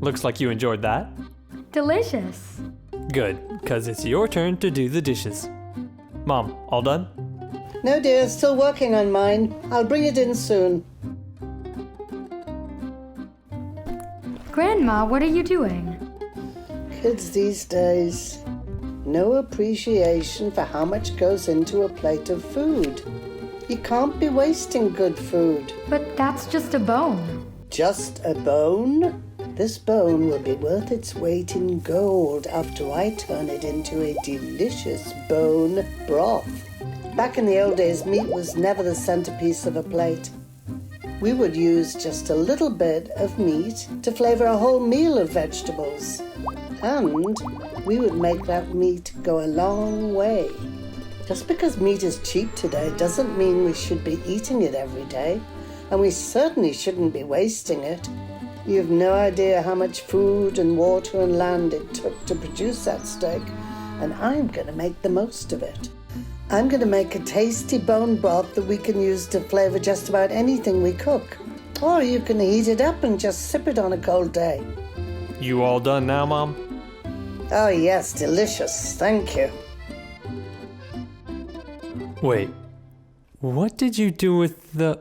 Looks like you enjoyed that. Delicious. Good, because it's your turn to do the dishes. Mom, all done? No, dear, still working on mine. I'll bring it in soon. Grandma, what are you doing? Kids these days, no appreciation for how much goes into a plate of food. You can't be wasting good food. But that's just a bone. Just a bone? This bone will be worth its weight in gold after I turn it into a delicious bone broth. Back in the old days, meat was never the centerpiece of a plate. We would use just a little bit of meat to flavor a whole meal of vegetables. And we would make that meat go a long way. Just because meat is cheap today doesn't mean we should be eating it every day. And we certainly shouldn't be wasting it. You have no idea how much food and water and land it took to produce that steak. And I'm going to make the most of it. I'm going to make a tasty bone broth that we can use to flavor just about anything we cook. Or you can heat it up and just sip it on a cold day. You all done now, Mom? Oh yes, delicious. Thank you. Wait, what did you do with the...